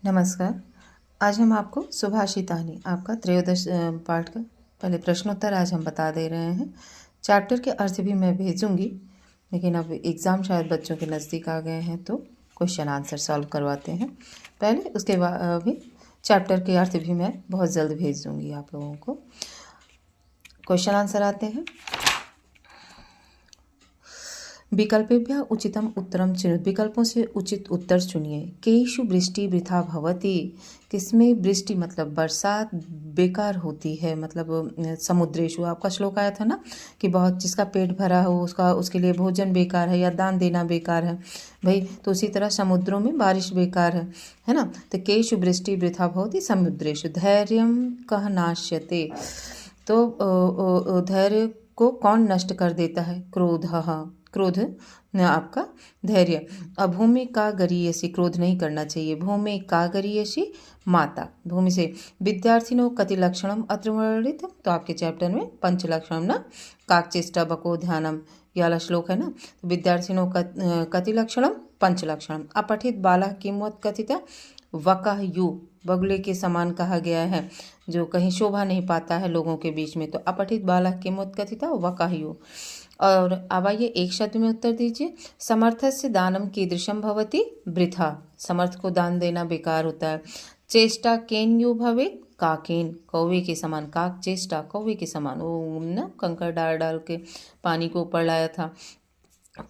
नमस्कार। आज हम आपको सुभाषितानी आपका त्रयोदश पाठ का पहले प्रश्नोत्तर आज हम बता दे रहे हैं। चैप्टर के अर्थ भी मैं भेजूंगी, लेकिन अब एग्ज़ाम शायद बच्चों के नज़दीक आ गए हैं तो क्वेश्चन आंसर सॉल्व करवाते हैं पहले, उसके बाद भी चैप्टर के अर्थ भी मैं बहुत जल्द भेज दूँगी आप लोगों को। क्वेश्चन आंसर आते हैं। विकल्पेभ्यः उचितम उत्तरम चुनिए, विकल्पों से उचित उत्तर चुनिए। केषु वृष्टि वृथा भवति, किसमें वृष्टि मतलब बरसात बेकार होती है, मतलब समुद्रेषु आपका श्लोक आया था ना कि बहुत जिसका पेट भरा हो उसके लिए भोजन बेकार है या दान देना बेकार है भाई, तो उसी तरह समुद्रों में बारिश बेकार है ना। तो केषु वृष्टि वृथा भवति समुद्रेषु धैर्यं कः नाश्यते, तो धैर्य को कौन नष्ट कर देता है, क्रोधः, क्रोध आपका धैर्य। भूमि का गरीयसी, क्रोध नहीं करना चाहिए। भूमि का गरीयसी माता, भूमि से। विद्यार्थिनो कति लक्षणम अत्र वर्णित, तो आपके चैप्टर में पंच लक्षणम ना काकचेष्टा बको ध्यानम ये वाला श्लोक है ना। तो विद्यार्थिनो कति लक्षणम पंच लक्षणम। अपठित बाला किमवत कथिता वकह यु, बगुले के समान कहा गया है जो कहीं शोभा नहीं पाता है लोगों के बीच में, तो अपठित बाला किमवत कथिता वकह यु। और अब आइए एक शब्द में उत्तर दीजिए। समर्थस्य दानम कीदृशम भवति वृथा, समर्थ को दान देना बेकार होता है। चेष्टा केन यु भवेत् काकेन, कौवे के समान, काक चेष्टा कौवे के समान, वो ना कंकड़ डाल डाल के पानी को ऊपर लाया था।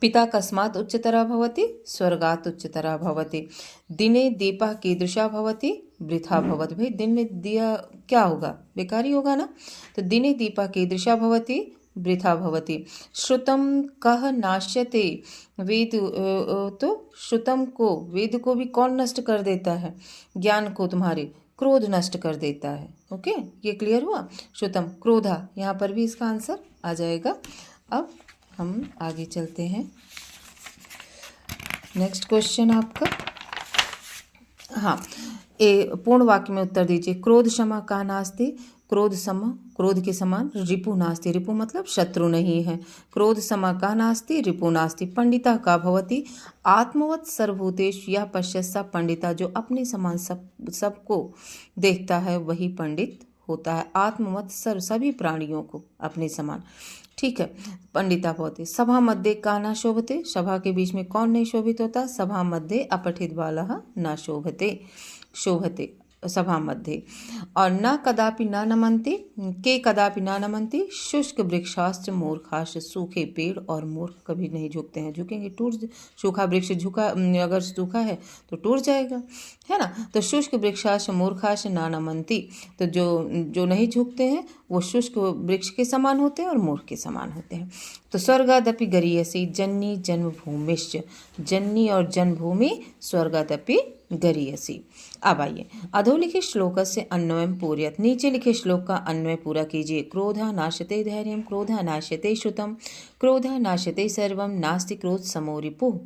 पिता कस्मात् उच्चतरः भवति स्वर्गात् उच्चतरः भवति। दिने दीपः कीदृशः भवति वृथा भवति, भाई दिन में दिया क्या होगा, बेकार ही होगा ना। तो दिने दीपः कीदृशः भवति वृथा भवति। श्रुतम कह नाश्यते, वेद, तो श्रुतम को, वेद को भी कौन नष्ट कर देता है, ज्ञान को तुम्हारे क्रोध नष्ट कर देता है। ओके, ये क्लियर हुआ। श्रुतम क्रोधा, यहाँ पर भी इसका आंसर आ जाएगा। अब हम आगे चलते हैं। नेक्स्ट क्वेश्चन आपका, हाँ, पूर्ण वाक्य में उत्तर दीजिए। क्रोध क्षमा का नास्ति, क्रोध सम, क्रोध के समान। रिपु नास्ति, रिपु मतलब शत्रु नहीं है। क्रोध समा का नास्ति रिपु नास्ति। पंडिता का भवति आत्मवत सर्वभूतेषु, यह पश्यसा पंडिता, जो अपने समान सबको देखता है वही पंडित होता है। आत्मवत सर्व, सभी प्राणियों को अपने समान, ठीक है। पंडिता भवति सभा मध्ये का न शोभते, सभा के बीच में कौन नहीं शोभित होता। सभा मध्ये अपठित बालः न शोभते, शोभते सभा मध्ये। और न कदापि न नमन्ति, के कदापि न नमन्ति शुष्क वृक्षाश्च मूर्खाश्च, सूखे पेड़ और मूर्ख कभी नहीं झुकते हैं, झुकेंगे टूट, सूखा वृक्ष झुका अगर सूखा है तो टूट जाएगा, है ना। तो शुष्क वृक्षाश्च मूर्खाश्च न नमन्ति, तो जो नहीं झुकते हैं वो शुष्क वृक्ष के समान होते हैं और मूर्ख के समान होते हैं। तो स्वर्गादपि गरीयसी जन्नी जन्मभूमिश्च, जन्नी और जन्मभूमि स्वर्गादपि गरीयसी। अब आइए अधोलिखित श्लोक से अन्वयम पूर्यत, नीचे लिखे श्लोक का अन्वय पूरा कीजिए। क्रोधा नाशते धैर्यम, क्रोधा नाशते श्रुतम, क्रोधा नाशते सर्वम, नास्ति क्रोध समो रिपुः,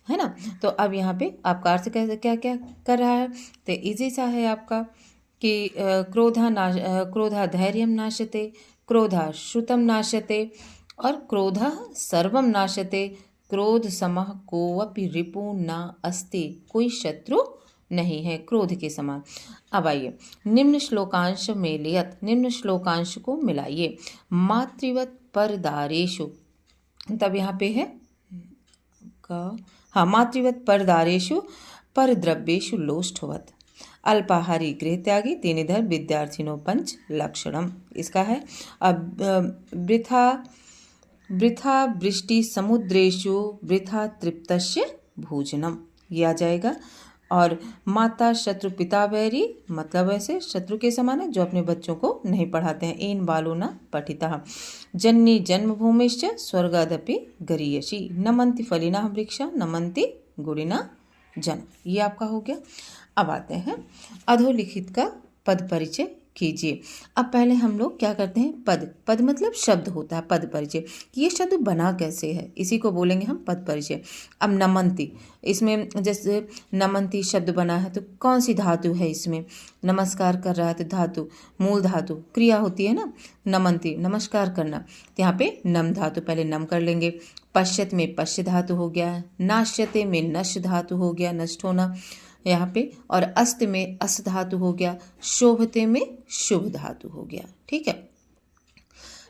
है ना। तो अब यहाँ पे आपका अर्थ क्या क्या कर रहा है, तो इजी सा है आपका कि क्रोधा धैर्यम नाशते, क्रोधा श्रुतम नाशते और क्रोधा सर्वम नाशते। क्रोध समः कोऽपि रिपु न अस्ति, कोई शत्रु नहीं है क्रोध के समान। अब आइए निम्न श्लोकांश में लियत, निम्न श्लोकांश को मिलाइए। मातृवत परदारेषु, तब यहाँ पे है का, हाँ, मातृवत परदारेषु परद्रव्येषु लोष्ठवत, अल्पाहारी गृह त्यागी तेनिधर विद्यार्थिनो पंच लक्षणम, इसका है। अब वृथा वृष्टि समुद्रेषु वृथा तृप्तस्य भोजनम, ये आ जाएगा। और माता शत्रु पिता वैरी, मतलब ऐसे शत्रु के समान है जो अपने बच्चों को नहीं पढ़ाते हैं। एन बालो न पठिता। जन्नी जन्मभूमिश्च स्वर्गादपि गरीयसी। नमन्ति फलिनः वृक्षा नमन्ति गुणिनः जन, ये आपका हो गया। अब आते हैं अधोलिखित का पद परिचय कीजिए। अब पहले हम लोग क्या करते हैं, पद मतलब शब्द होता है, पद परिचय, ये शब्द बना कैसे है इसी को बोलेंगे हम पद परिचय। अब नमन्ति, इसमें जैसे नमन्ति शब्द बना है तो कौन सी धातु है इसमें, नमस्कार कर रहा है तो धातु, मूल धातु, क्रिया होती है ना नमन्ति, नमस्कार करना, तो यहाँ पे नम धातु, पहले नम कर लेंगे। पश्यत में पश्य धातु हो गया, नाश्यते में नश्य धातु हो गया, नष्ट होना। यहाँ पे, और अस्त में अस धातु हो गया, शोभते में शुभ धातु हो गया। ठीक है।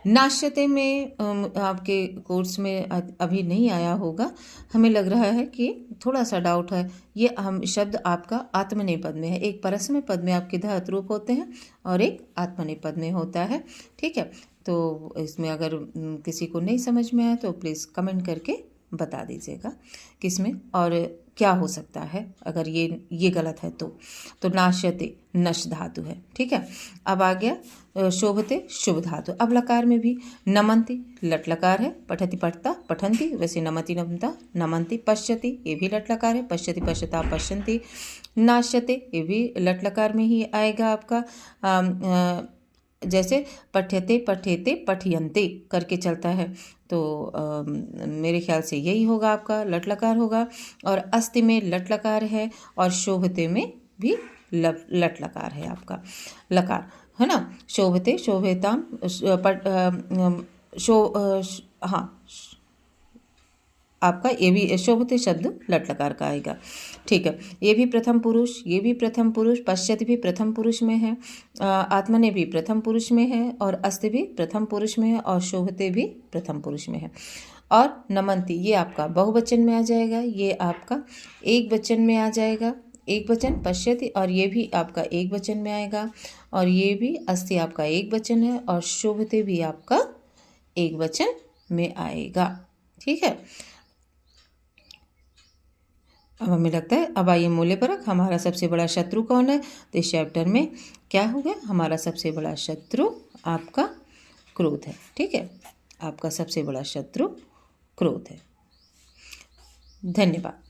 नाश्यते में आपके कोर्स में अभी नहीं आया होगा, हमें लग रहा है कि थोड़ा सा डाउट है। ये हम शब्द आपका आत्मनेपद में है, एक परस्मै पद में आपके धातु रूप होते हैं और एक आत्मनेपद में होता है। ठीक है, तो इसमें अगर किसी को नहीं समझ में आया तो प्लीज़ कमेंट करके बता दीजिएगा किसमें और क्या हो सकता है अगर ये गलत है तो नाश्यते नश धातु है। ठीक है, अब आ गया शोभते शुभ धातु। अब लकार में भी नमन्ति लट लकार है, पठति पठता पठन्ति, वैसे नमति नमता नमन्ति, पश्यति ये भी लट लकार है, पश्यति पश्यता पश्यन्ति, नाश्यते ये भी लट लकार में ही आएगा आपका। जैसे पठ्यते पठेते पठयन्ते करके चलता है, तो मेरे ख्याल से यही होगा आपका, लट लकार होगा। और अस्ति में लट लकार है और शोभते में भी लट लकार है आपका, लकार है ना। शोभते शोभेताम हाँ आपका ये भी शोभते शब्द लट लकार का आएगा। ठीक है, ये भी प्रथम पुरुष, ये भी प्रथम पुरुष, पश्यति भी प्रथम पुरुष में है, आत्मने भी प्रथम पुरुष में है, और अस्ति भी प्रथम पुरुष में है, और शोभते भी प्रथम पुरुष में है। और नमन्ति ये आपका बहुवचन में आ जाएगा, ये आपका एक वचन में आ जाएगा, एक वचन पश्यति, और ये भी आपका एक वचन में आएगा, और ये भी अस्ति आपका एक वचन है, और शोभते भी आपका एक वचन में आएगा। ठीक है, अब हमें लगता है, अब आइए मूल्यपरक, हमारा सबसे बड़ा शत्रु कौन है। तो इस चैप्टर में क्या हो गया, हमारा सबसे बड़ा शत्रु आपका क्रोध है। ठीक है, आपका सबसे बड़ा शत्रु क्रोध है। धन्यवाद।